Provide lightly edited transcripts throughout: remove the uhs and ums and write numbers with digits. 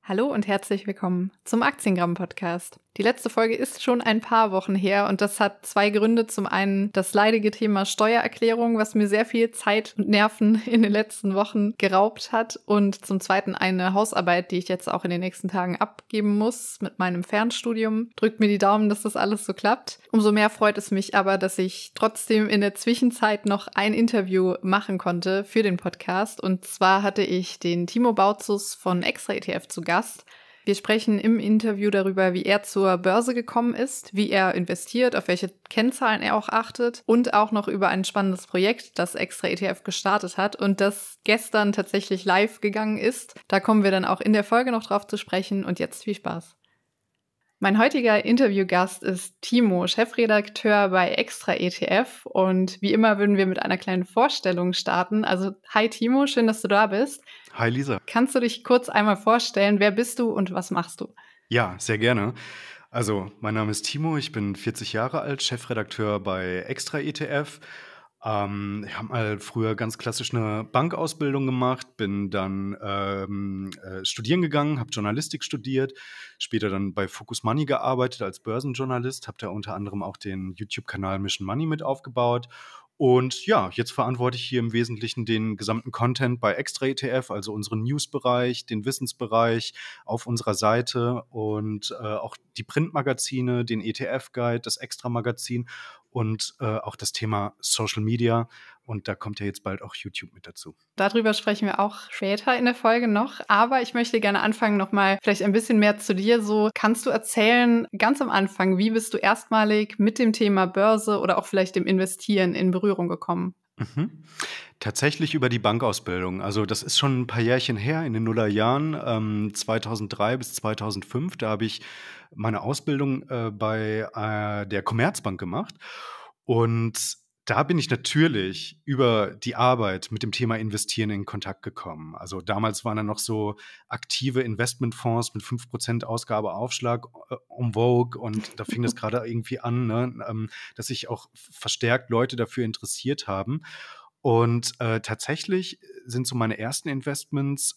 Hallo und herzlich willkommen zum Aktiengramm-Podcast. Die letzte Folge ist schon ein paar Wochen her und das hat zwei Gründe. Zum einen das leidige Thema Steuererklärung, was mir sehr viel Zeit und Nerven in den letzten Wochen geraubt hat. Und zum zweiten eine Hausarbeit, die ich jetzt auch in den nächsten Tagen abgeben muss mit meinem Fernstudium. Drückt mir die Daumen, dass das alles so klappt. Umso mehr freut es mich aber, dass ich trotzdem in der Zwischenzeit noch ein Interview machen konnte für den Podcast. Und zwar hatte ich den Timo Bautzus von Extra ETF zu Gast. Wir sprechen im Interview darüber, wie er zur Börse gekommen ist, wie er investiert, auf welche Kennzahlen er auch achtet und auch noch über ein spannendes Projekt, das Extra ETF gestartet hat und das gestern tatsächlich live gegangen ist. Da kommen wir dann auch in der Folge noch drauf zu sprechen und jetzt viel Spaß. Mein heutiger Interviewgast ist Timo, Chefredakteur bei Extra ETF und wie immer würden wir mit einer kleinen Vorstellung starten. Also hi Timo, schön, dass du da bist. Hi Lisa. Kannst du dich kurz einmal vorstellen, wir bist du und was machst du? Ja, sehr gerne. Also, mein Name ist Timo, ich bin 40 Jahre alt, Chefredakteur bei Extra ETF. Ich habe mal früher ganz klassisch eine Bankausbildung gemacht, bin dann studieren gegangen, habe Journalistik studiert, später dann bei Focus Money gearbeitet als Börsenjournalist, habe da unter anderem auch den YouTube-Kanal Mission Money mit aufgebaut. Und ja, jetzt verantworte ich hier im Wesentlichen den gesamten Content bei Extra ETF, also unseren News-Bereich, den Wissensbereich auf unserer Seite und auch die Printmagazine, den ETF-Guide, das Extra-Magazin und auch das Thema Social Media. Und da kommt ja jetzt bald auch YouTube mit dazu. Darüber sprechen wir auch später in der Folge noch. Aber ich möchte gerne anfangen, nochmal vielleicht ein bisschen mehr zu dir. So, kannst du erzählen, ganz am Anfang, wie bist du erstmalig mit dem Thema Börse oder auch vielleicht dem Investieren in Berührung gekommen? Tatsächlich über die Bankausbildung. Also das ist schon ein paar Jährchen her, in den Nullerjahren, 2003 bis 2005. Da habe ich meine Ausbildung bei der Commerzbank gemacht. Und da bin ich natürlich über die Arbeit mit dem Thema Investieren in Kontakt gekommen. Also damals waren da noch so aktive Investmentfonds mit 5% Ausgabeaufschlag en vogue. Und da fing das gerade irgendwie an, ne, dass sich auch verstärkt Leute dafür interessiert haben. Und tatsächlich sind so meine ersten Investments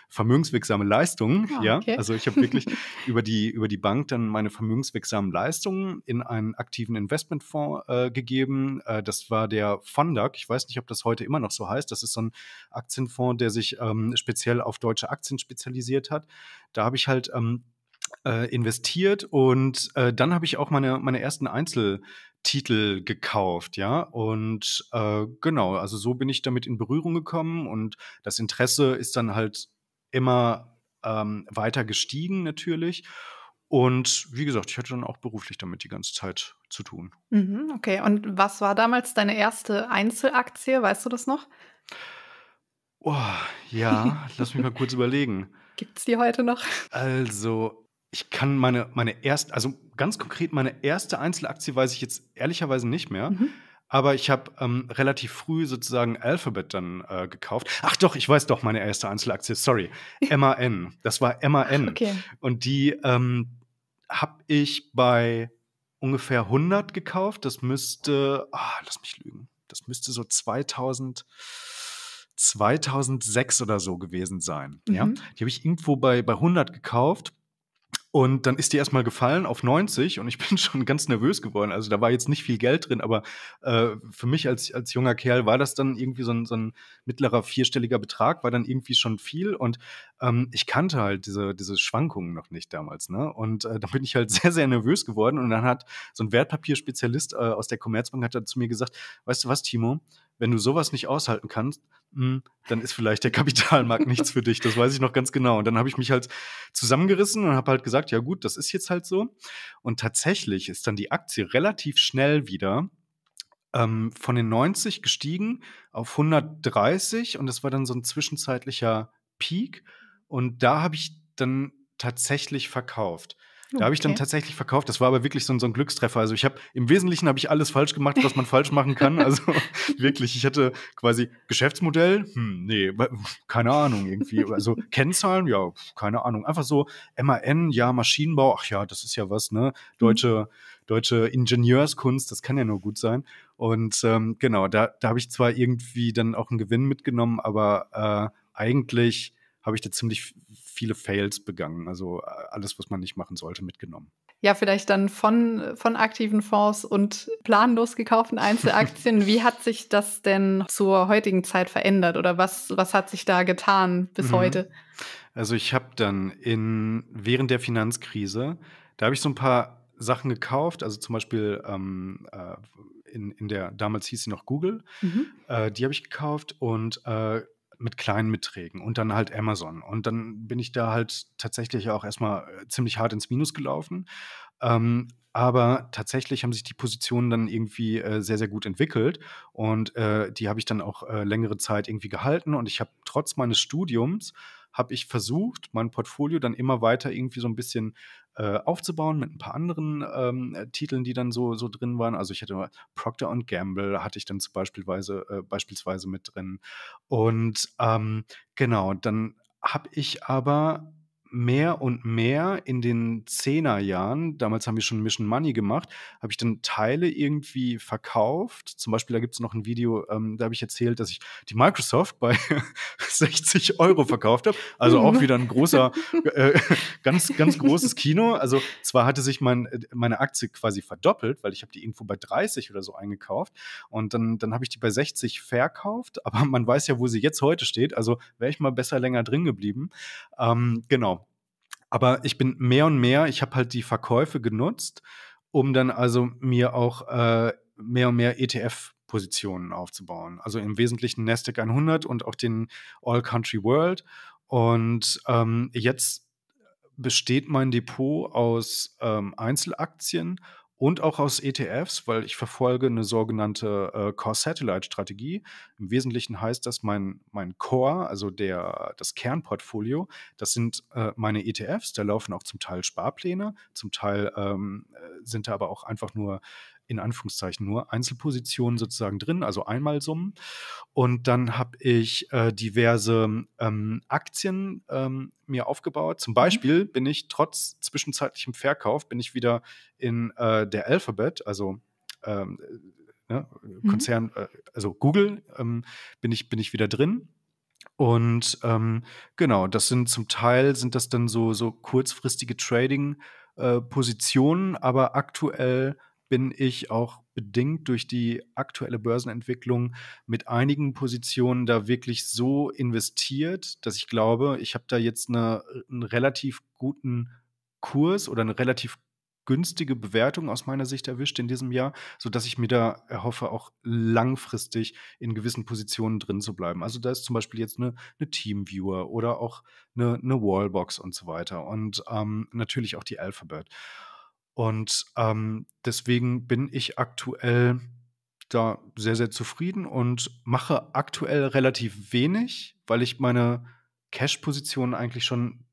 vermögenswirksame Leistungen. Ah, Ja, okay. also ich habe wirklich über die Bank dann meine vermögenswirksamen Leistungen in einen aktiven Investmentfonds gegeben. Das war der Fondac. Ich weiß nicht, ob das heute immer noch so heißt. Das ist so ein Aktienfonds, der sich speziell auf deutsche Aktien spezialisiert hat. Da habe ich halt investiert und dann habe ich auch meine ersten Einzeltitel gekauft, ja. Und genau, also so bin ich damit in Berührung gekommen und das Interesse ist dann halt immer weiter gestiegen natürlich. Und wie gesagt, ich hatte dann auch beruflich damit die ganze Zeit zu tun. Okay, und was war damals deine erste Einzelaktie? Weißt du das noch? Oh, ja, lass mich mal kurz überlegen. Gibt's die heute noch? Also, ich kann meine erste, also ganz konkret meine erste Einzelaktie weiß ich jetzt ehrlicherweise nicht mehr, Mhm. aber ich habe relativ früh sozusagen Alphabet dann gekauft. Ach doch, ich weiß doch meine erste Einzelaktie, sorry, MAN. Das war MAN. Okay. Und die habe ich bei ungefähr 100 gekauft. Das müsste, lass mich lügen, das müsste so 2006 oder so gewesen sein. Ja? Mhm. Die habe ich irgendwo bei 100 gekauft. Und dann ist die erstmal gefallen auf 90 und ich bin schon ganz nervös geworden. Also da war jetzt nicht viel Geld drin, aber für mich als junger Kerl war das dann irgendwie so ein mittlerer vierstelliger Betrag, war dann irgendwie schon viel. Und ich kannte halt diese Schwankungen noch nicht damals. Ne? Und da bin ich halt sehr, sehr nervös geworden. Und dann hat so ein Wertpapierspezialist aus der Commerzbank hat dann zu mir gesagt, weißt du was, Timo, wenn du sowas nicht aushalten kannst, dann ist vielleicht der Kapitalmarkt nichts für dich. Das weiß ich noch ganz genau. Und dann habe ich mich halt zusammengerissen und habe halt gesagt, ja gut, das ist jetzt halt so. Und tatsächlich ist dann die Aktie relativ schnell wieder von den 90 gestiegen auf 130 und das war dann so ein zwischenzeitlicher Peak. Und da habe ich dann tatsächlich verkauft. Da habe ich dann Okay. tatsächlich verkauft. Das war aber wirklich so ein Glückstreffer. Also im Wesentlichen habe ich alles falsch gemacht, was man falsch machen kann. Also wirklich, ich hatte quasi Geschäftsmodell, nee, keine Ahnung irgendwie. Also Kennzahlen, ja, keine Ahnung. Einfach so MAN, ja, Maschinenbau, ach ja, das ist ja was, ne? Deutsche Ingenieurskunst, das kann ja nur gut sein. Und genau, da habe ich zwar irgendwie dann auch einen Gewinn mitgenommen, aber eigentlich habe ich da ziemlich viele Fails begangen. Also alles, was man nicht machen sollte, mitgenommen. Ja, vielleicht dann von aktiven Fonds und planlos gekauften Einzelaktien. Wie hat sich das denn zur heutigen Zeit verändert oder was hat sich da getan bis heute? Also ich habe dann während der Finanzkrise, da habe ich so ein paar Sachen gekauft, also zum Beispiel in der, damals hieß sie noch Google, Mhm. die habe ich gekauft und mit kleinen Beträgen und dann halt Amazon. Und dann bin ich da halt tatsächlich auch erstmal ziemlich hart ins Minus gelaufen. Aber tatsächlich haben sich die Positionen dann irgendwie sehr, sehr gut entwickelt und die habe ich dann auch längere Zeit irgendwie gehalten und ich habe trotz meines Studiums habe ich versucht, mein Portfolio dann immer weiter irgendwie so ein bisschen aufzubauen mit ein paar anderen Titeln, die dann so drin waren. Also ich hatte Procter Gamble, hatte ich dann beispielsweise mit drin. Und genau, dann habe ich aber mehr und mehr in den 10er Jahren, damals haben wir schon Mission Money gemacht, habe ich dann Teile irgendwie verkauft. Zum Beispiel, da gibt es noch ein Video, da habe ich erzählt, dass ich die Microsoft bei 60 Euro verkauft habe. Also auch wieder ein großer, ganz, ganz großes Kino. Also zwar hatte sich meine Aktie quasi verdoppelt, weil ich habe die irgendwo bei 30 oder so eingekauft und dann habe ich die bei 60 verkauft, aber man weiß ja, wo sie jetzt heute steht. Also wäre ich mal besser länger drin geblieben. Genau. Aber ich bin mehr und mehr, ich habe halt die Verkäufe genutzt, um dann also mir auch mehr und mehr ETF-Positionen aufzubauen. Also im Wesentlichen Nasdaq 100 und auch den All Country World. Und jetzt besteht mein Depot aus Einzelaktien und auch aus ETFs, weil ich verfolge eine sogenannte Core-Satellite-Strategie. Im Wesentlichen heißt das, mein Core, also das Kernportfolio, das sind meine ETFs, da laufen auch zum Teil Sparpläne, zum Teil sind da aber auch einfach nur, in Anführungszeichen, nur Einzelpositionen sozusagen drin, also Einmalsummen. Und dann habe ich diverse Aktien mir aufgebaut. Zum Mhm. Beispiel bin ich trotz zwischenzeitlichem Verkauf bin ich wieder in der Alphabet, also ähm, ne, Mhm. Konzern, also Google, bin ich wieder drin. Und genau, das sind zum Teil sind das dann so kurzfristige Trading-Positionen, aber aktuell bin ich auch bedingt durch die aktuelle Börsenentwicklung mit einigen Positionen da wirklich so investiert, dass ich glaube, ich habe da jetzt 'n relativ guten Kurs oder eine relativ günstige Bewertung aus meiner Sicht erwischt in diesem Jahr, sodass ich mir da erhoffe, auch langfristig in gewissen Positionen drin zu bleiben. Also, da ist zum Beispiel jetzt eine Teamviewer oder auch eine Wallbox und so weiter und natürlich auch die Alphabet. Und deswegen bin ich aktuell da sehr, sehr zufrieden und mache aktuell relativ wenig, weil ich meine Cash-Position eigentlich schon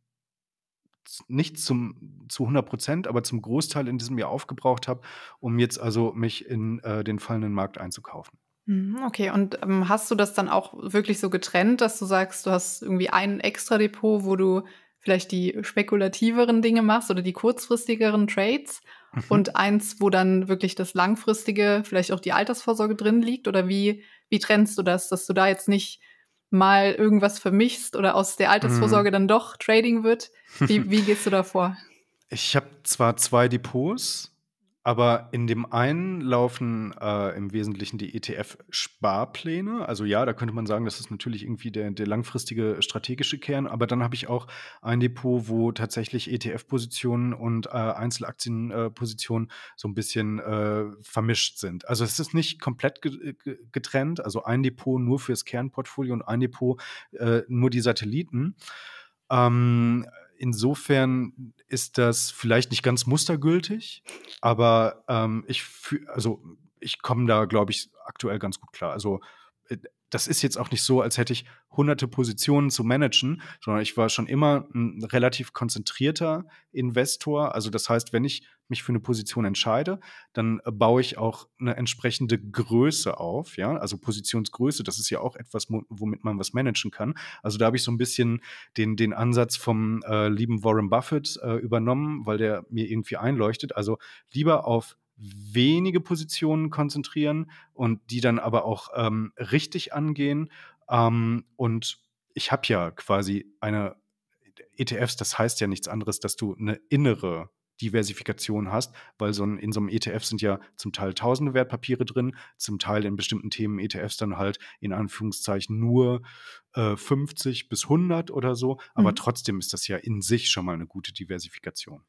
nicht zu 100%, aber zum Großteil in diesem Jahr aufgebraucht habe, um jetzt also mich in den fallenden Markt einzukaufen. Mhm, okay. Und, hast du das dann auch wirklich so getrennt, dass du sagst, du hast irgendwie ein Extra-Depot, wo du vielleicht die spekulativeren Dinge machst oder die kurzfristigeren Trades Mhm. und eins, wo dann wirklich das Langfristige, vielleicht auch die Altersvorsorge drin liegt? Oder wie trennst du das, dass du da jetzt nicht mal irgendwas vermischst oder aus der Mhm. Altersvorsorge dann doch Trading wird? Wie gehst du da vor? Ich habe zwar 2 Depots, aber in dem einen laufen im Wesentlichen die ETF-Sparpläne. Also ja, da könnte man sagen, das ist natürlich irgendwie der langfristige strategische Kern, aber dann habe ich auch ein Depot, wo tatsächlich ETF-Positionen und Einzelaktienpositionen Positionen so ein bisschen vermischt sind. Also, es ist nicht komplett getrennt, also ein Depot nur fürs Kernportfolio und ein Depot nur die Satelliten. Insofern ist das vielleicht nicht ganz mustergültig, aber ich komme da, glaube ich, aktuell ganz gut klar. Also, das ist jetzt auch nicht so, als hätte ich hunderte Positionen zu managen, sondern ich war schon immer ein relativ konzentrierter Investor. Also, das heißt, wenn ich mich für eine Position entscheide, dann baue ich auch eine entsprechende Größe auf, ja? Also, Positionsgröße, das ist ja auch etwas, womit man was managen kann. Also, da habe ich so ein bisschen den Ansatz vom lieben Warren Buffett übernommen, weil der mir irgendwie einleuchtet. Also, lieber auf wenige Positionen konzentrieren und die dann aber auch richtig angehen. Und ich habe ja quasi eine ETFs, das heißt ja nichts anderes, dass du eine innere Diversifikation hast, weil in so einem ETF sind ja zum Teil tausende Wertpapiere drin, zum Teil in bestimmten Themen ETFs dann halt in Anführungszeichen nur 50 bis 100 oder so, aber Mhm. trotzdem ist das ja in sich schon mal eine gute Diversifikation.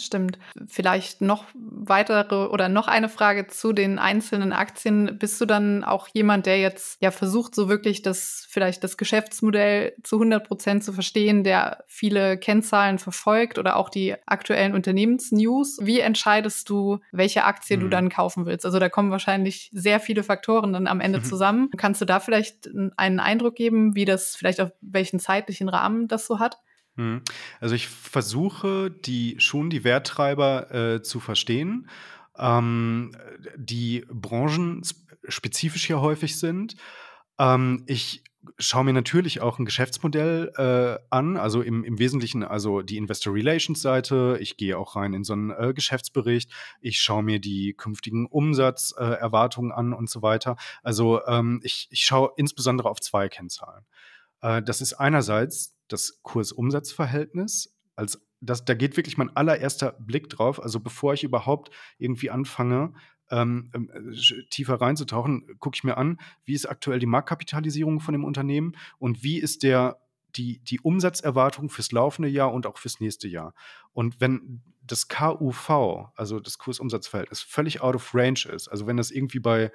Stimmt. Vielleicht noch weitere oder noch eine Frage zu den einzelnen Aktien. Bist du dann auch jemand, der jetzt ja versucht, so wirklich vielleicht das Geschäftsmodell zu 100% zu verstehen, der viele Kennzahlen verfolgt oder auch die aktuellen Unternehmensnews? Wie entscheidest du, welche Aktie du dann kaufen willst? Also da kommen wahrscheinlich sehr viele Faktoren dann am Ende zusammen. Kannst du da vielleicht einen Eindruck geben, wie das vielleicht auf welchen zeitlichen Rahmen das so hat? Mhm. Also ich versuche schon die Werttreiber zu verstehen, die branchenspezifisch hier häufig sind. Ich schaue mir natürlich auch ein Geschäftsmodell an, also im Wesentlichen also die Investor Relations Seite. Ich gehe auch rein in so einen Geschäftsbericht. Ich schaue mir die künftigen Umsatzerwartungen an und so weiter. Also ich schaue insbesondere auf zwei Kennzahlen. Das ist einerseits das Kurs-Umsatz-Verhältnis. Da geht wirklich mein allererster Blick drauf. Also bevor ich überhaupt irgendwie anfange, tiefer reinzutauchen, gucke ich mir an, wie ist aktuell die Marktkapitalisierung von dem Unternehmen und wie ist die Umsatzerwartung fürs laufende Jahr und auch fürs nächste Jahr. Und wenn das KUV, also das Kurs-Umsatz-Verhältnis, völlig out of range ist, also wenn das irgendwie bei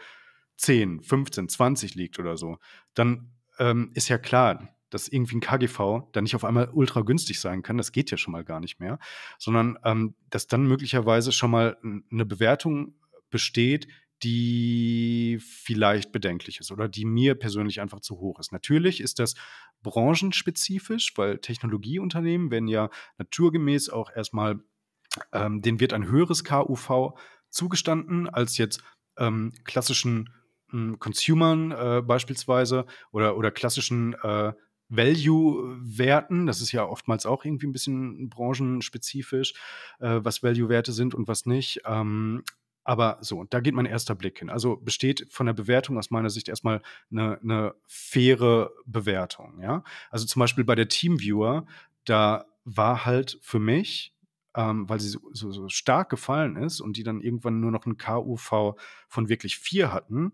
10, 15, 20 liegt oder so, dann ist ja klar, dass irgendwie ein KGV dann nicht auf einmal ultra günstig sein kann. Das geht ja schon mal gar nicht mehr. Sondern dass dann möglicherweise schon mal eine Bewertung besteht, die vielleicht bedenklich ist oder die mir persönlich einfach zu hoch ist. Natürlich ist das branchenspezifisch, weil Technologieunternehmen werden ja naturgemäß auch erstmal, denen wird ein höheres KUV zugestanden als jetzt klassischen Consumern beispielsweise oder klassischen Value-Werten. Das ist ja oftmals auch irgendwie ein bisschen branchenspezifisch, was Value-Werte sind und was nicht. Aber so, da geht mein erster Blick hin. Also besteht von der Bewertung aus meiner Sicht erstmal eine faire Bewertung. Ja? Also zum Beispiel bei der Teamviewer, da war halt für mich, weil sie so stark gefallen ist und die dann irgendwann nur noch ein KUV von wirklich 4 hatten,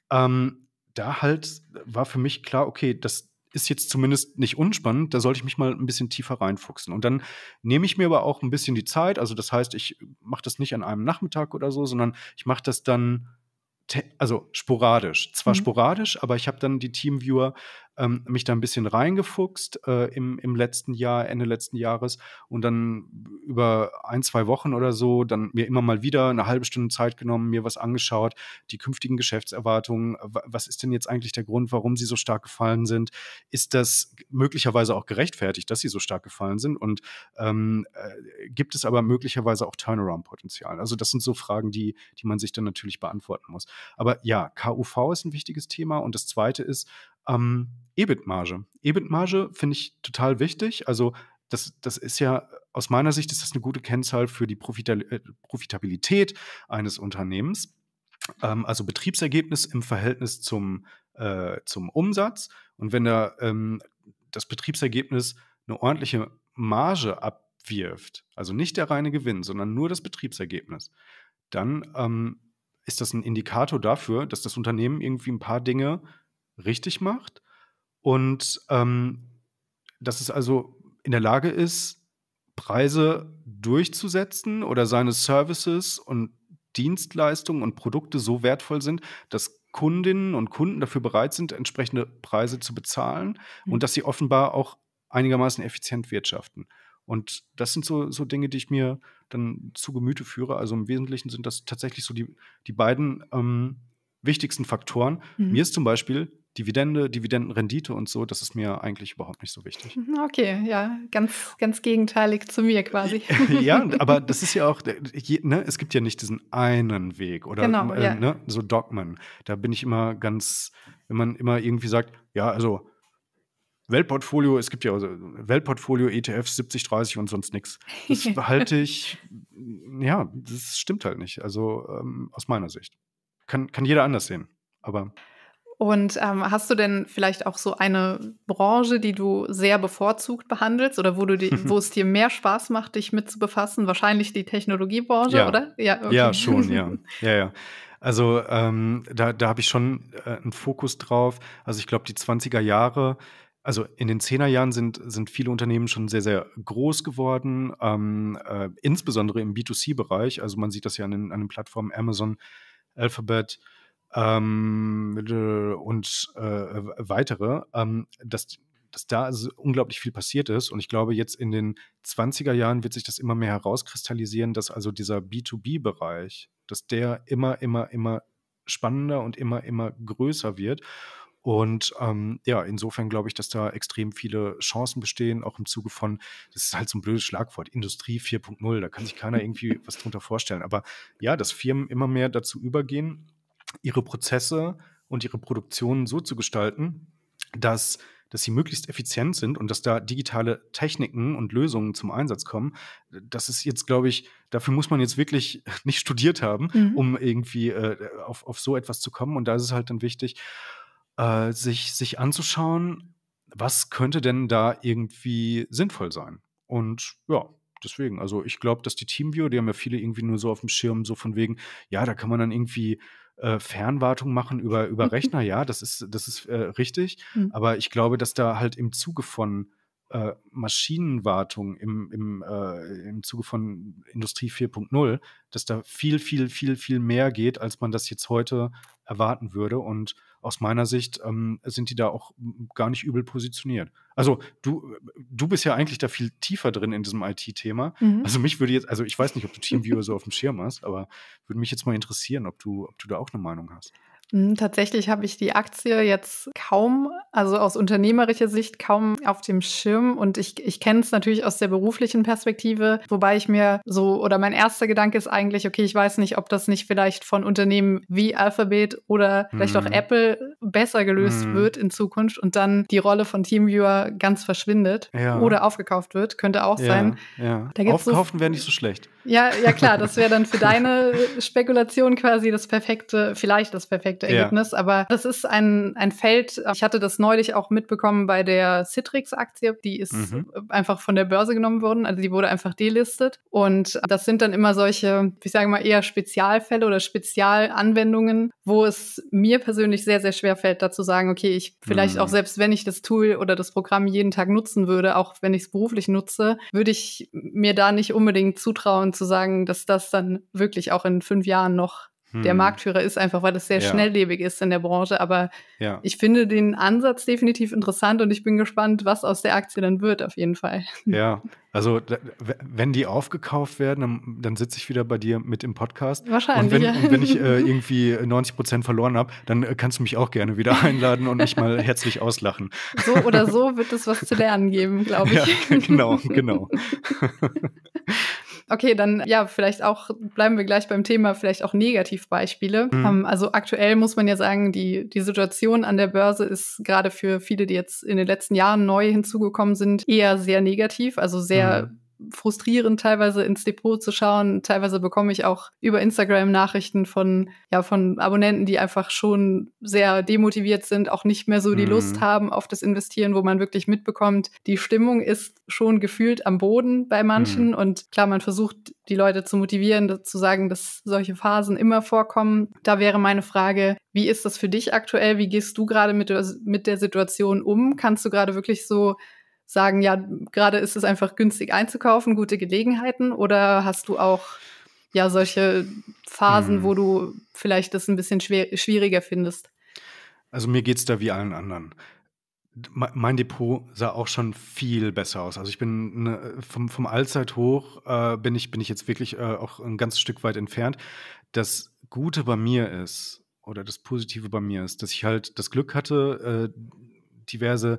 da halt war für mich klar, okay, das ist jetzt zumindest nicht unspannend, da sollte ich mich mal ein bisschen tiefer reinfuchsen. Und dann nehme ich mir aber auch ein bisschen die Zeit, also das heißt, ich mache das nicht an einem Nachmittag oder so, sondern ich mache das dann also sporadisch. Zwar Mhm. sporadisch, aber ich habe dann die Teamviewer mich da ein bisschen reingefuchst im letzten Jahr, Ende letzten Jahres und dann über 1, 2 Wochen oder so dann mir immer mal wieder eine halbe Stunde Zeit genommen, mir was angeschaut, die künftigen Geschäftserwartungen. Was ist denn jetzt eigentlich der Grund, warum sie so stark gefallen sind? Ist das möglicherweise auch gerechtfertigt, dass sie so stark gefallen sind? Und gibt es aber möglicherweise auch Turnaround-Potenzial? Also das sind so Fragen, die man sich dann natürlich beantworten muss. Aber ja, KUV ist ein wichtiges Thema. Und das Zweite ist EBIT-Marge. EBIT-Marge finde ich total wichtig. Also das ist ja, aus meiner Sicht ist das eine gute Kennzahl für die Profitabilität eines Unternehmens. Also Betriebsergebnis im Verhältnis zum Umsatz. Und wenn das Betriebsergebnis eine ordentliche Marge abwirft, also nicht der reine Gewinn, sondern nur das Betriebsergebnis, dann ist das ein Indikator dafür, dass das Unternehmen irgendwie ein paar Dinge richtig macht und dass es also in der Lage ist, Preise durchzusetzen oder seine Services und Dienstleistungen und Produkte so wertvoll sind, dass Kundinnen und Kunden dafür bereit sind, entsprechende Preise zu bezahlen und dass sie offenbar auch einigermaßen effizient wirtschaften. Und das sind so Dinge, die ich mir dann zu Gemüte führe. Also im Wesentlichen sind das tatsächlich so die beiden wichtigsten Faktoren. Mhm. Mir ist zum Beispiel Dividende, Dividendenrendite und so, das ist mir eigentlich überhaupt nicht so wichtig. Okay, ja, ganz, ganz gegenteilig zu mir quasi. Ja, aber das ist ja auch, ne, es gibt ja nicht diesen einen Weg oder Genau, ja. ne, so Dogmen. Da bin ich immer wenn man immer irgendwie sagt, ja, also Weltportfolio, es gibt ja also Weltportfolio, ETFs 70-30 und sonst nichts. Das halte ich, ja, das stimmt halt nicht. Also aus meiner Sicht. Kann jeder anders sehen. Aber Und hast du denn vielleicht auch so eine Branche, die du sehr bevorzugt behandelst oder wo es dir mehr Spaß macht, dich mit zu befassen? Wahrscheinlich die Technologiebranche, Ja, oder? Ja, ja, okay. schon, ja. Ja, ja. Also da habe ich schon einen Fokus drauf. Also ich glaube, die 20er Jahre, also in den 10er Jahren sind viele Unternehmen schon sehr, sehr groß geworden, insbesondere im B2C-Bereich. Also man sieht das ja an den Plattformen Amazon, Alphabet und weitere, dass da also unglaublich viel passiert ist. Und ich glaube, jetzt in den 20er Jahren wird sich das immer mehr herauskristallisieren, dass also dieser B2B-Bereich, dass der immer spannender und immer größer wird. Und ja, insofern glaube ich, dass da extrem viele Chancen bestehen, auch im Zuge von, das ist halt so ein blödes Schlagwort, Industrie 4.0, da kann sich keiner irgendwie was drunter vorstellen. Aber ja, dass Firmen immer mehr dazu übergehen, ihre Prozesse und ihre Produktionen so zu gestalten, dass sie möglichst effizient sind und dass da digitale Techniken und Lösungen zum Einsatz kommen. Das ist jetzt, glaube ich, dafür muss man jetzt wirklich nicht studiert haben, Mhm. um irgendwie auf so etwas zu kommen. Und da ist es halt dann wichtig, sich anzuschauen, was könnte denn da irgendwie sinnvoll sein. Und ja, deswegen, also ich glaube, dass die TeamViewer, die haben ja viele irgendwie nur so auf dem Schirm, so von wegen, ja, da kann man dann irgendwie Fernwartung machen über Rechner, ja, das ist richtig. Mhm. Aber ich glaube, dass da halt im Zuge von Maschinenwartung, im Zuge von Industrie 4.0, dass da viel mehr geht, als man das jetzt heute erwarten würde. Und aus meiner Sicht sind die da auch gar nicht übel positioniert. Also du bist ja eigentlich da viel tiefer drin in diesem IT-Thema. Mhm. Also mich würde jetzt, also ich weiß nicht, ob du TeamViewer so auf dem Schirm hast, aber würde mich jetzt mal interessieren, ob du da auch eine Meinung hast. Tatsächlich habe ich die Aktie jetzt kaum, also aus unternehmerischer Sicht kaum auf dem Schirm und ich kenne es natürlich aus der beruflichen Perspektive, wobei ich mir so, oder mein erster Gedanke ist eigentlich, okay, ich weiß nicht, ob das nicht vielleicht von Unternehmen wie Alphabet oder vielleicht auch Mhm. Apple besser gelöst Mhm. wird in Zukunft und dann die Rolle von TeamViewer ganz verschwindet Ja, oder aufgekauft wird, könnte auch sein. ja. Da gibt's so Aufkaufen wäre nicht so schlecht. Ja, ja klar, das wäre dann für deine Spekulation quasi vielleicht das perfekte Ja. Ergebnis. Aber das ist ein Feld, ich hatte das neulich auch mitbekommen bei der Citrix-Aktie, die ist Mhm. einfach von der Börse genommen worden, also die wurde einfach delistet. Und das sind dann immer solche, ich sage mal, eher Spezialfälle oder Spezialanwendungen, wo es mir persönlich sehr, sehr schwer fällt, dazu sagen, okay, ich vielleicht auch Mhm. selbst, wenn ich das Tool oder das Programm jeden Tag nutzen würde, auch wenn ich es beruflich nutze, würde ich mir da nicht unbedingt zutrauen zu sagen, dass das dann wirklich auch in 5 Jahren noch der Mhm. Marktführer ist, einfach weil es sehr Ja, schnelllebig ist in der Branche. Aber ja. ich finde den Ansatz definitiv interessant und ich bin gespannt, was aus der Aktie dann wird, auf jeden Fall. Ja, also wenn die aufgekauft werden, dann sitze ich wieder bei dir mit im Podcast. Und Wahrscheinlich, wenn, ja. und wenn ich irgendwie 90% verloren habe, dann kannst du mich auch gerne wieder einladen und mich mal herzlich auslachen. So oder so wird es was zu lernen geben, glaube Ja, ich. genau. Okay, dann ja, vielleicht auch bleiben wir gleich beim Thema, vielleicht auch Negativbeispiele. Mhm. Also aktuell muss man ja sagen, die Situation an der Börse ist gerade für viele, die jetzt in den letzten Jahren neu hinzugekommen sind, eher sehr negativ, also sehr Mhm. frustrierend teilweise ins Depot zu schauen. Teilweise bekomme ich auch über Instagram Nachrichten von Abonnenten, die einfach schon sehr demotiviert sind, auch nicht mehr so die Lust Mhm. haben auf das Investieren, wo man wirklich mitbekommt, die Stimmung ist schon gefühlt am Boden bei manchen. Mhm. Und klar, man versucht, die Leute zu motivieren, zu sagen, dass solche Phasen immer vorkommen. Da wäre meine Frage, wie ist das für dich aktuell? Wie gehst du gerade mit der Situation um? Kannst du gerade wirklich so sagen, ja, gerade ist es einfach günstig einzukaufen, gute Gelegenheiten? Oder hast du auch ja solche Phasen, Mhm. wo du vielleicht das ein bisschen schwieriger findest? Also mir geht's da wie allen anderen. Mein Depot sah auch schon viel besser aus. Also ich bin vom Allzeithoch bin ich jetzt wirklich auch ein ganzes Stück weit entfernt. Das Gute bei mir ist, oder das Positive bei mir ist, dass ich halt das Glück hatte, diverse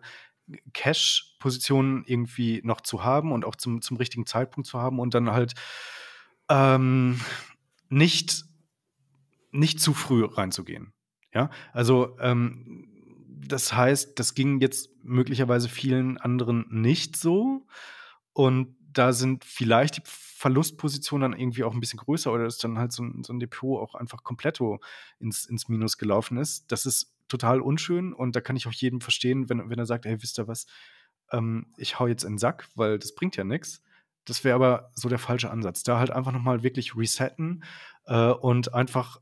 Cash-Positionen irgendwie noch zu haben und auch zum richtigen Zeitpunkt zu haben und dann halt ähm, nicht nicht zu früh reinzugehen. Ja, also das heißt, das ging jetzt möglicherweise vielen anderen nicht so. Und da sind vielleicht die Verlustpositionen dann irgendwie auch ein bisschen größer oder ist dann halt so ein Depot auch einfach kompletto ins Minus gelaufen ist. Das ist total unschön und da kann ich auch jeden verstehen, wenn er sagt, hey, wisst ihr was, ich hau jetzt in den Sack, weil das bringt ja nichts. Das wäre aber so der falsche Ansatz. Da halt einfach nochmal wirklich resetten und einfach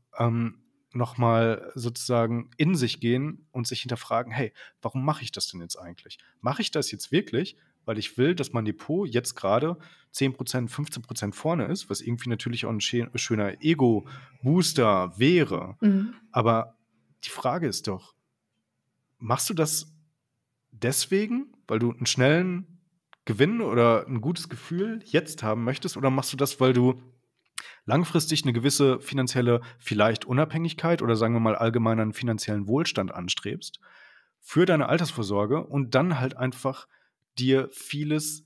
nochmal sozusagen in sich gehen und sich hinterfragen, hey, warum mache ich das denn jetzt eigentlich? Mache ich das jetzt wirklich, weil ich will, dass mein Depot jetzt gerade 10%, 15% vorne ist, was irgendwie natürlich auch ein schöner Ego-Booster wäre. Aber die Frage ist doch, machst du das deswegen, weil du einen schnellen Gewinn oder ein gutes Gefühl jetzt haben möchtest, oder machst du das, weil du langfristig eine gewisse finanzielle vielleicht Unabhängigkeit oder sagen wir mal allgemeinen finanziellen Wohlstand anstrebst für deine Altersvorsorge und dann halt einfach dir vieles,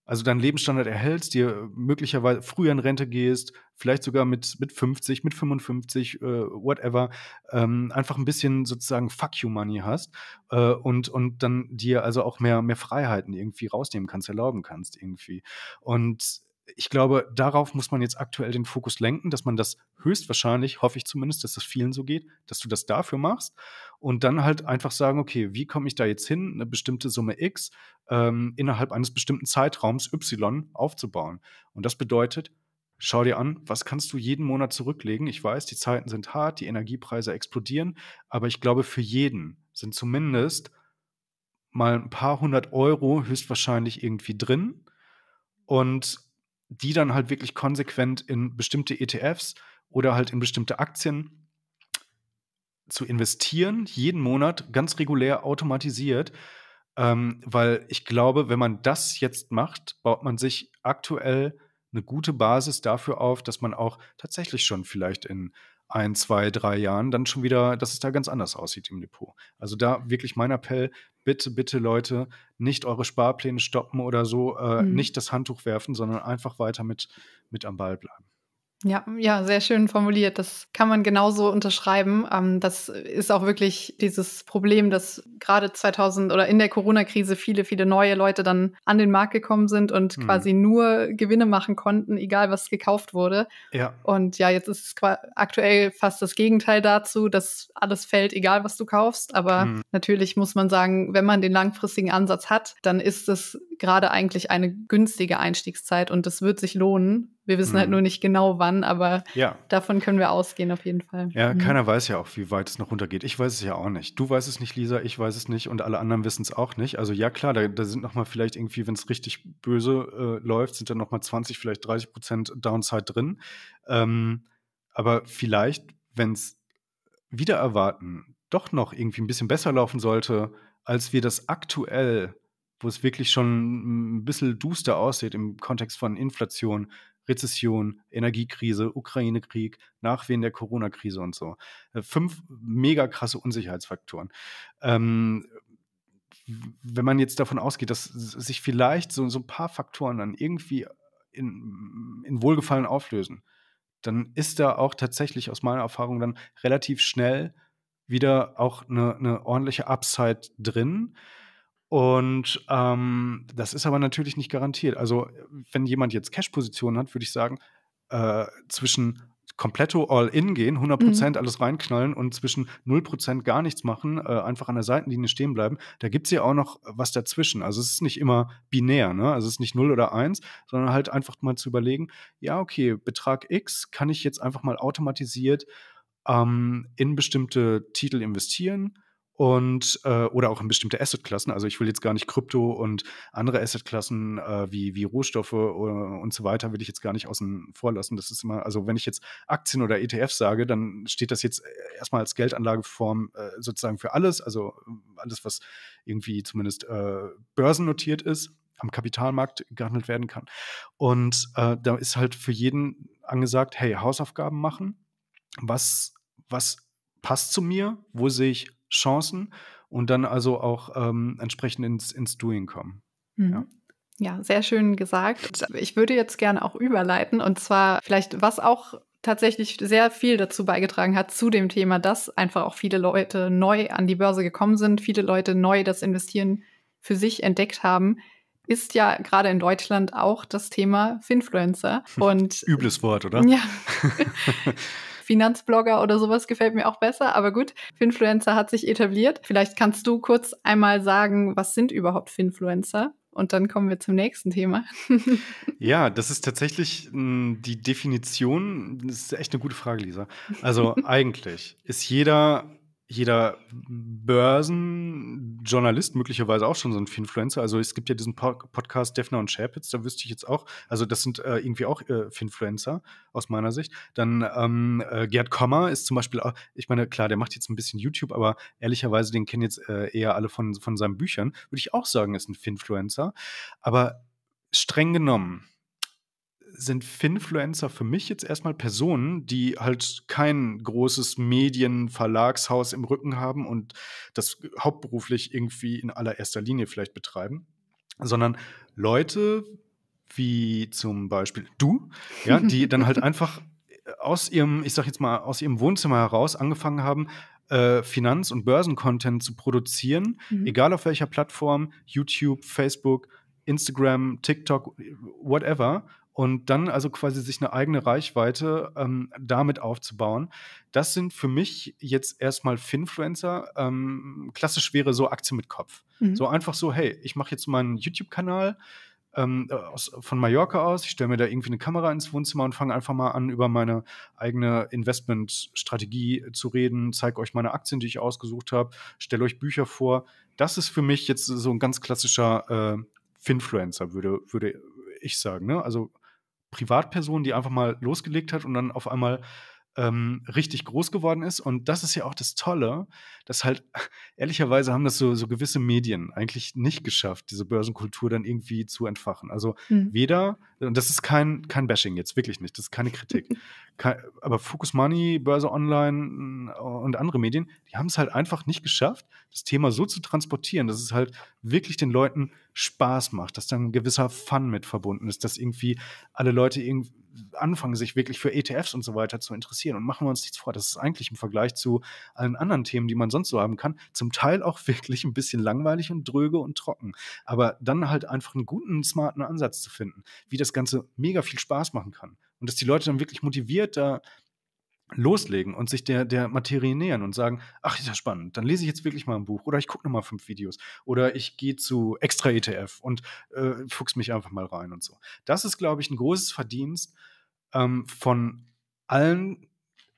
also deinen Lebensstandard erhältst, dir möglicherweise früher in Rente gehst, vielleicht sogar mit 50, mit 55, whatever, einfach ein bisschen sozusagen Fuck you Money hast und dann dir also auch mehr Freiheiten irgendwie rausnehmen kannst, erlauben kannst irgendwie. Und ich glaube, darauf muss man jetzt aktuell den Fokus lenken, dass man das höchstwahrscheinlich, hoffe ich zumindest, dass das vielen so geht, dass du das dafür machst und dann halt einfach sagen, okay, wie komme ich da jetzt hin, eine bestimmte Summe X innerhalb eines bestimmten Zeitraums Y aufzubauen. Und das bedeutet, schau dir an, was kannst du jeden Monat zurücklegen. Ich weiß, die Zeiten sind hart, die Energiepreise explodieren, aber ich glaube, für jeden sind zumindest mal ein paar hundert Euro höchstwahrscheinlich irgendwie drin und die dann halt wirklich konsequent in bestimmte ETFs oder halt in bestimmte Aktien zu investieren, jeden Monat ganz regulär automatisiert, weil ich glaube, wenn man das jetzt macht, baut man sich aktuell eine gute Basis dafür auf, dass man auch tatsächlich schon vielleicht in 1, 2, 3 Jahren dann schon wieder, dass es da ganz anders aussieht im Depot. Also da wirklich mein Appell, bitte, bitte Leute, nicht eure Sparpläne stoppen oder so, nicht das Handtuch werfen, sondern einfach weiter mit am Ball bleiben. Ja, ja, sehr schön formuliert. Das kann man genauso unterschreiben. Das ist auch wirklich dieses Problem, dass gerade 2000 oder in der Corona-Krise viele neue Leute dann an den Markt gekommen sind und quasi nur Gewinne machen konnten, egal was gekauft wurde. Ja. Und ja, jetzt ist es aktuell fast das Gegenteil dazu, dass alles fällt, egal was du kaufst. Aber natürlich muss man sagen, wenn man den langfristigen Ansatz hat, dann ist es gerade eigentlich eine günstige Einstiegszeit und das wird sich lohnen. Wir wissen halt nur nicht genau wann, aber davon können wir ausgehen auf jeden Fall. Ja, keiner weiß ja auch, wie weit es noch runtergeht. Ich weiß es ja auch nicht. Du weißt es nicht, Lisa, ich weiß es nicht und alle anderen wissen es auch nicht. Also ja, klar, da sind noch mal vielleicht irgendwie, wenn es richtig böse läuft, sind da noch mal 20, vielleicht 30% Downside drin. Aber vielleicht, wenn es wider Erwarten doch noch irgendwie ein bisschen besser laufen sollte, als wir das aktuell, wo es wirklich schon ein bisschen duster aussieht im Kontext von Inflation, Rezession, Energiekrise, Ukraine-Krieg, Nachwehen der Corona-Krise und so. 5 mega krasse Unsicherheitsfaktoren. Wenn man jetzt davon ausgeht, dass sich vielleicht so ein paar Faktoren dann irgendwie in Wohlgefallen auflösen, dann ist da auch tatsächlich aus meiner Erfahrung dann relativ schnell wieder auch eine ordentliche Upside drin. Und das ist aber natürlich nicht garantiert. Also, wenn jemand jetzt Cash-Positionen hat, würde ich sagen, zwischen kompletto All-in gehen, 100% alles reinknallen und zwischen 0% gar nichts machen, einfach an der Seitenlinie stehen bleiben, da gibt es ja auch noch was dazwischen. Also es ist nicht immer binär, ne? Also es ist nicht 0 oder 1, sondern halt einfach mal zu überlegen, ja, okay, Betrag X kann ich jetzt einfach mal automatisiert in bestimmte Titel investieren und oder auch in bestimmte Assetklassen. Also ich will jetzt gar nicht Krypto und andere Assetklassen wie Rohstoffe und so weiter will ich jetzt gar nicht außen vor lassen. Das ist immer, also wenn ich jetzt Aktien oder ETFs sage, dann steht das jetzt erstmal als Geldanlageform sozusagen für alles, also alles, was irgendwie zumindest börsennotiert ist, am Kapitalmarkt gehandelt werden kann. Und da ist halt für jeden angesagt, hey, Hausaufgaben machen. Was passt zu mir? Wo sehe ich Chancen? Und dann also auch entsprechend ins Doing kommen. Ja. Ja, sehr schön gesagt. Ich würde jetzt gerne auch überleiten und zwar vielleicht, was auch tatsächlich sehr viel dazu beigetragen hat zu dem Thema, dass einfach auch viele Leute neu an die Börse gekommen sind, viele Leute neu das Investieren für sich entdeckt haben, ist ja gerade in Deutschland auch das Thema Finfluencer. Und übles Wort, oder? Ja. Finanzblogger oder sowas gefällt mir auch besser. Aber gut, Finfluencer hat sich etabliert. Vielleicht kannst du kurz einmal sagen, was sind überhaupt Finfluencer? Und dann kommen wir zum nächsten Thema. Ja, das ist tatsächlich die Definition. Das ist echt eine gute Frage, Lisa. Also eigentlich ist jeder Börsenjournalist möglicherweise auch schon so ein Finfluencer. Also es gibt ja diesen Podcast Defner und Chapitz, da wüsste ich jetzt auch, also das sind irgendwie auch Finfluencer aus meiner Sicht. Dann Gerd Kommer ist zum Beispiel auch, ich meine, klar, der macht jetzt ein bisschen YouTube, aber ehrlicherweise, den kennen jetzt eher alle von seinen Büchern. Würde ich auch sagen, ist ein Finfluencer. Aber streng genommen sind Finfluencer für mich jetzt erstmal Personen, die halt kein großes Medienverlagshaus im Rücken haben und das hauptberuflich irgendwie in allererster Linie vielleicht betreiben, sondern Leute wie zum Beispiel du, ja, die dann halt einfach aus ihrem, ich sag jetzt mal, aus ihrem Wohnzimmer heraus angefangen haben, Finanz- und Börsencontent zu produzieren, egal auf welcher Plattform, YouTube, Facebook, Instagram, TikTok, whatever. Und dann also quasi sich eine eigene Reichweite damit aufzubauen. Das sind für mich jetzt erstmal Finfluencer. Klassisch wäre so Aktie mit Kopf. So einfach so, hey, ich mache jetzt meinen YouTube-Kanal von Mallorca aus. Ich stelle mir da irgendwie eine Kamera ins Wohnzimmer und fange einfach mal an, über meine eigene Investmentstrategie zu reden, zeige euch meine Aktien, die ich ausgesucht habe, stelle euch Bücher vor. Das ist für mich jetzt so ein ganz klassischer Finfluencer, würde ich sagen. Ne? Also Privatperson, die einfach mal losgelegt hat und dann auf einmal richtig groß geworden ist. Und das ist ja auch das Tolle, dass halt, ehrlicherweise haben das so gewisse Medien eigentlich nicht geschafft, diese Börsenkultur dann irgendwie zu entfachen. Also weder, und das ist kein Bashing jetzt, wirklich nicht, das ist keine Kritik. Aber Focus Money, Börse Online und andere Medien, die haben es halt einfach nicht geschafft, das Thema so zu transportieren, dass es halt wirklich den Leuten Spaß macht, dass dann ein gewisser Fun mit verbunden ist, dass irgendwie alle Leute irgendwie anfangen, sich wirklich für ETFs und so weiter zu interessieren. Und machen wir uns nichts vor, das ist eigentlich im Vergleich zu allen anderen Themen, die man sonst so haben kann, zum Teil auch wirklich ein bisschen langweilig und dröge und trocken. Aber dann halt einfach einen guten, smarten Ansatz zu finden, wie das Ganze mega viel Spaß machen kann. Und dass die Leute dann wirklich motiviert da loslegen und sich der Materie nähern und sagen, ach, ist ja spannend, dann lese ich jetzt wirklich mal ein Buch oder ich gucke nochmal 5 Videos oder ich gehe zu Extra ETF und fuchs mich einfach mal rein und so. Das ist, glaube ich, ein großes Verdienst von allen,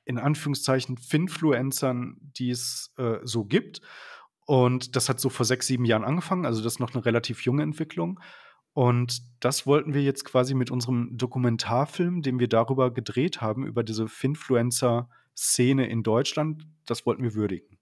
in Anführungszeichen, Finfluencern, die es so gibt. Und das hat so vor 6, 7 Jahren angefangen, also das ist noch eine relativ junge Entwicklung. Und das wollten wir jetzt quasi mit unserem Dokumentarfilm, den wir darüber gedreht haben, über diese Finfluencer-Szene in Deutschland, das wollten wir würdigen.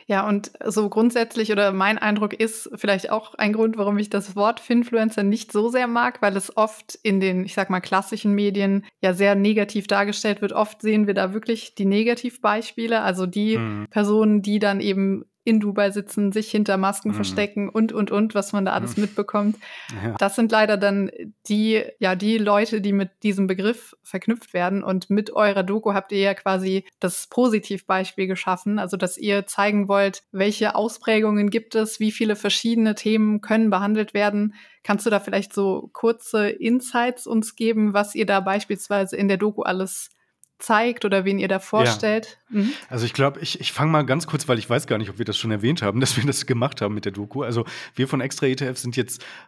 Ja, und so grundsätzlich oder mein Eindruck ist vielleicht auch ein Grund, warum ich das Wort Finfluencer nicht so sehr mag, weil es oft in den, ich sag mal, klassischen Medien ja sehr negativ dargestellt wird. Oft sehen wir da wirklich die Negativbeispiele, also die Personen, die dann eben in Dubai sitzen, sich hinter Masken verstecken und, was man da alles mitbekommt. Ja. Das sind leider dann die Leute, die mit diesem Begriff verknüpft werden. Und mit eurer Doku habt ihr ja quasi das Positivbeispiel geschaffen, also dass ihr zeigen wollt, welche Ausprägungen gibt es, wie viele verschiedene Themen können behandelt werden. Kannst du da vielleicht so kurze Insights uns geben, was ihr da beispielsweise in der Doku alles zeigt oder wen ihr da vorstellt? Ja. Also ich glaube, ich fange mal ganz kurz, weil ich weiß gar nicht, ob wir das schon erwähnt haben, dass wir das gemacht haben mit der Doku. Also wir von Extra ETF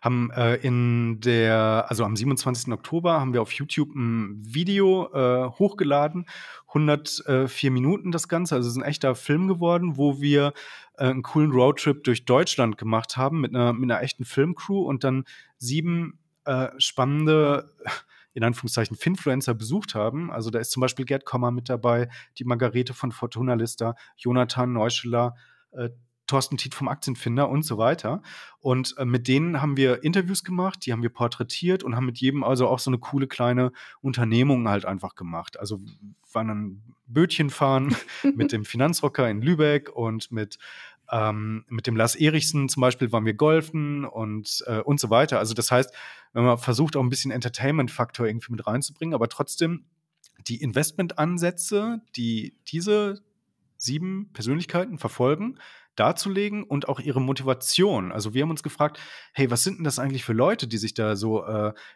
haben am 27. Oktober haben wir auf YouTube ein Video hochgeladen, 104 Minuten das Ganze, also es ist ein echter Film geworden, wo wir einen coolen Roadtrip durch Deutschland gemacht haben mit einer echten Filmcrew und dann 7 spannende in Anführungszeichen Finfluencer besucht haben. Also da ist zum Beispiel Gerd Kommer mit dabei, die Margarete von Fortuna Lista, Jonathan Neuscheler, Thorsten Tiet vom Aktienfinder und so weiter. Und mit denen haben wir Interviews gemacht, die haben wir porträtiert und haben mit jedem also auch so eine coole kleine Unternehmung halt einfach gemacht. Also waren dann Bötchen fahren mit dem Finanzrocker in Lübeck und mit dem Lars Erichsen zum Beispiel waren wir golfen und so weiter. Also das heißt, wenn man versucht, auch ein bisschen Entertainment-Faktor irgendwie mit reinzubringen, aber trotzdem die Investmentansätze, die diese 7 Persönlichkeiten verfolgen, darzulegen und auch ihre Motivation. Also wir haben uns gefragt, hey, was sind denn das eigentlich für Leute, die sich da so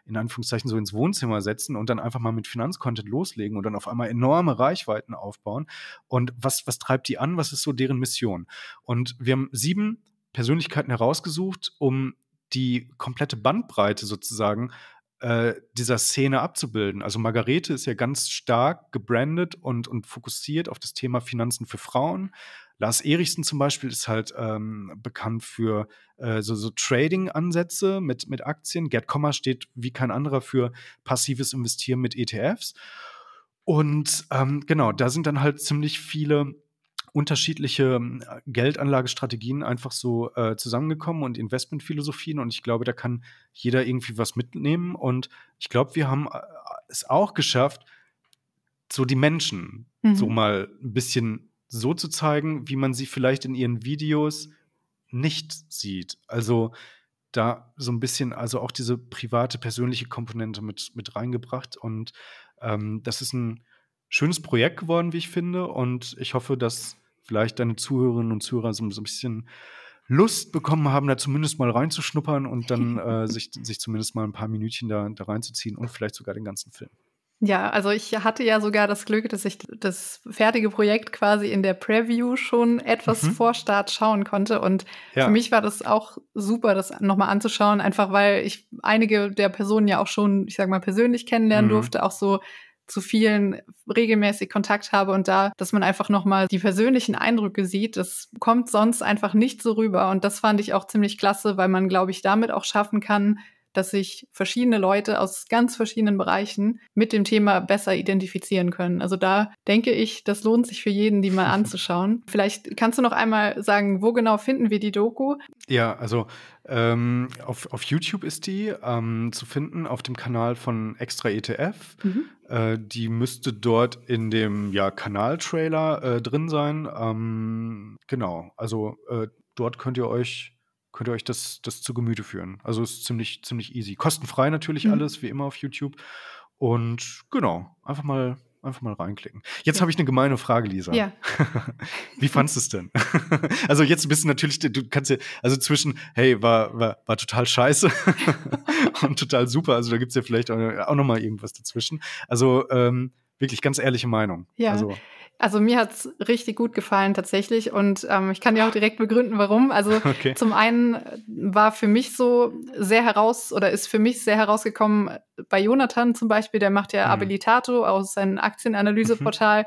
in Anführungszeichen so ins Wohnzimmer setzen und dann einfach mal mit Finanzcontent loslegen und dann auf einmal enorme Reichweiten aufbauen? Und was treibt die an? Was ist so deren Mission? Und wir haben 7 Persönlichkeiten herausgesucht, um die komplette Bandbreite sozusagen dieser Szene abzubilden. Also Margarete ist ja ganz stark gebrandet und fokussiert auf das Thema Finanzen für Frauen. Lars Erichsen zum Beispiel ist halt bekannt für so Trading-Ansätze mit Aktien. Gerd Kommer steht wie kein anderer für passives Investieren mit ETFs. Und genau, da sind dann halt ziemlich viele unterschiedliche Geldanlagestrategien einfach so zusammengekommen und Investmentphilosophien. Und ich glaube, da kann jeder irgendwie was mitnehmen. Und ich glaube, wir haben es auch geschafft, so die Menschen so mal ein bisschen so zu zeigen, wie man sie vielleicht in ihren Videos nicht sieht. Also da so ein bisschen, also auch diese private, persönliche Komponente mit reingebracht. Und das ist ein schönes Projekt geworden, wie ich finde. Und ich hoffe, dass vielleicht deine Zuhörerinnen und Zuhörer so ein bisschen Lust bekommen haben, da zumindest mal reinzuschnuppern und dann sich zumindest mal ein paar Minütchen da reinzuziehen und vielleicht sogar den ganzen Film. Ja, also ich hatte ja sogar das Glück, dass ich das fertige Projekt quasi in der Preview schon etwas vor Start schauen konnte. Und für mich war das auch super, das nochmal anzuschauen, einfach weil ich einige der Personen ja auch schon, ich sag mal, persönlich kennenlernen durfte, auch so zu vielen regelmäßig Kontakt habe und da, dass man einfach nochmal die persönlichen Eindrücke sieht, das kommt sonst einfach nicht so rüber. Und das fand ich auch ziemlich klasse, weil man, glaube ich, damit auch schaffen kann, dass sich verschiedene Leute aus ganz verschiedenen Bereichen mit dem Thema besser identifizieren können. Also da denke ich, das lohnt sich für jeden, die mal anzuschauen. Vielleicht kannst du noch einmal sagen, wo genau finden wir die Doku? Ja, also auf YouTube ist die zu finden, auf dem Kanal von Extra ETF. Die müsste dort in dem Kanaltrailer drin sein. Genau, also dort könnt ihr euch das zu Gemüte führen. Also ist ziemlich easy. Kostenfrei natürlich alles, wie immer auf YouTube. Und genau, einfach mal reinklicken. Jetzt habe ich eine gemeine Frage, Lisa. Ja. Wie fandest du es denn? Also jetzt bist du natürlich, du kannst ja, also zwischen, hey, war total scheiße und total super, also da gibt es ja vielleicht auch noch mal irgendwas dazwischen. Also wirklich ganz ehrliche Meinung. Ja, also mir hat's richtig gut gefallen tatsächlich und ich kann dir auch direkt begründen, warum. Also zum einen war für mich ist für mich sehr herausgekommen bei Jonathan zum Beispiel, der macht ja Abilitato aus seinem Aktienanalyseportal.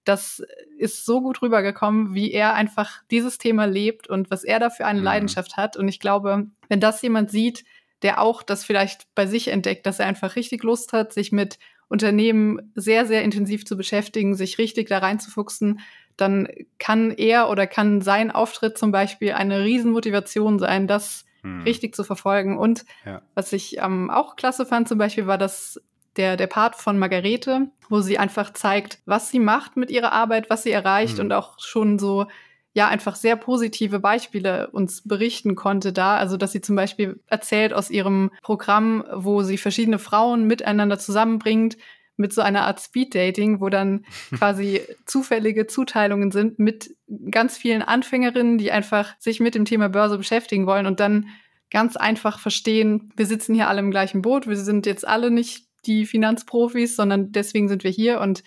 Das ist so gut rübergekommen, wie er einfach dieses Thema lebt und was er da für eine Leidenschaft hat. Und ich glaube, wenn das jemand sieht, der auch das vielleicht bei sich entdeckt, dass er einfach richtig Lust hat, sich mit Unternehmen sehr, sehr intensiv zu beschäftigen, sich richtig da reinzufuchsen, dann kann er oder kann sein Auftritt zum Beispiel eine Riesenmotivation sein, das richtig zu verfolgen. Und was ich auch klasse fand zum Beispiel, war der Part von Margarete, wo sie einfach zeigt, was sie macht mit ihrer Arbeit, was sie erreicht und auch schon so einfach sehr positive Beispiele uns berichten konnte da. Also, dass sie zum Beispiel erzählt aus ihrem Programm, wo sie verschiedene Frauen miteinander zusammenbringt, mit so einer Art Speed-Dating, wo dann quasi zufällige Zuteilungen sind mit ganz vielen Anfängerinnen, die einfach sich mit dem Thema Börse beschäftigen wollen und dann ganz einfach verstehen, wir sitzen hier alle im gleichen Boot, wir sind jetzt alle nicht die Finanzprofis, sondern deswegen sind wir hier. Und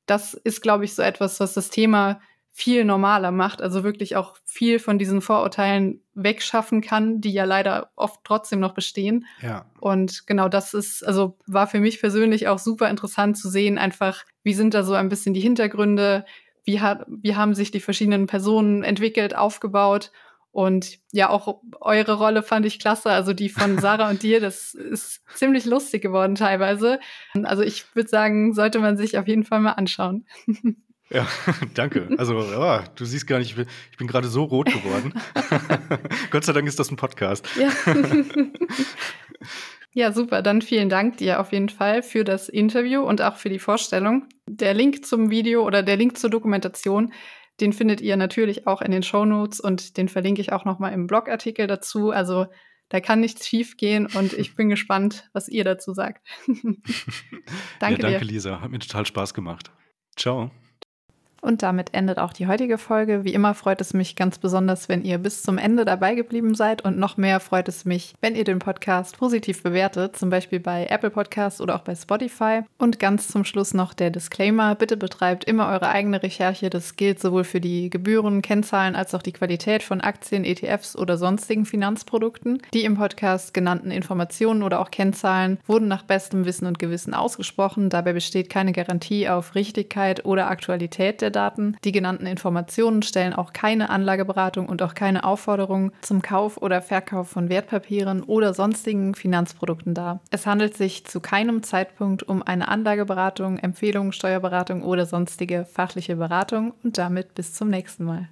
das ist, glaube ich, so etwas, was das Thema viel normaler macht, also wirklich auch viel von diesen Vorurteilen wegschaffen kann, die ja leider oft trotzdem noch bestehen. Ja. Und genau war für mich persönlich auch super interessant zu sehen, einfach, wie sind da so ein bisschen die Hintergründe, wie haben sich die verschiedenen Personen entwickelt, aufgebaut. Und ja, auch eure Rolle fand ich klasse, also die von Sarah und dir, das ist ziemlich lustig geworden teilweise. Also ich würde sagen, sollte man sich auf jeden Fall mal anschauen. Ja, danke. Also, du siehst gar nicht, ich bin gerade so rot geworden. Gott sei Dank ist das ein Podcast. Ja. Ja, super. Dann vielen Dank dir auf jeden Fall für das Interview und auch für die Vorstellung. Der Link zum Video oder der Link zur Dokumentation, den findet ihr natürlich auch in den Shownotes und den verlinke ich auch nochmal im Blogartikel dazu. Also da kann nichts schief gehen und ich bin gespannt, was ihr dazu sagt. Danke dir. Lisa. Hat mir total Spaß gemacht. Ciao. Und damit endet auch die heutige Folge. Wie immer freut es mich ganz besonders, wenn ihr bis zum Ende dabei geblieben seid. Und noch mehr freut es mich, wenn ihr den Podcast positiv bewertet, zum Beispiel bei Apple Podcasts oder auch bei Spotify. Und ganz zum Schluss noch der Disclaimer. Bitte betreibt immer eure eigene Recherche. Das gilt sowohl für die Gebühren, Kennzahlen als auch die Qualität von Aktien, ETFs oder sonstigen Finanzprodukten. Die im Podcast genannten Informationen oder auch Kennzahlen wurden nach bestem Wissen und Gewissen ausgesprochen. Dabei besteht keine Garantie auf Richtigkeit oder Aktualität der Daten. Die genannten Informationen stellen auch keine Anlageberatung und auch keine Aufforderung zum Kauf oder Verkauf von Wertpapieren oder sonstigen Finanzprodukten dar. Es handelt sich zu keinem Zeitpunkt um eine Anlageberatung, Empfehlung, Steuerberatung oder sonstige fachliche Beratung und damit bis zum nächsten Mal.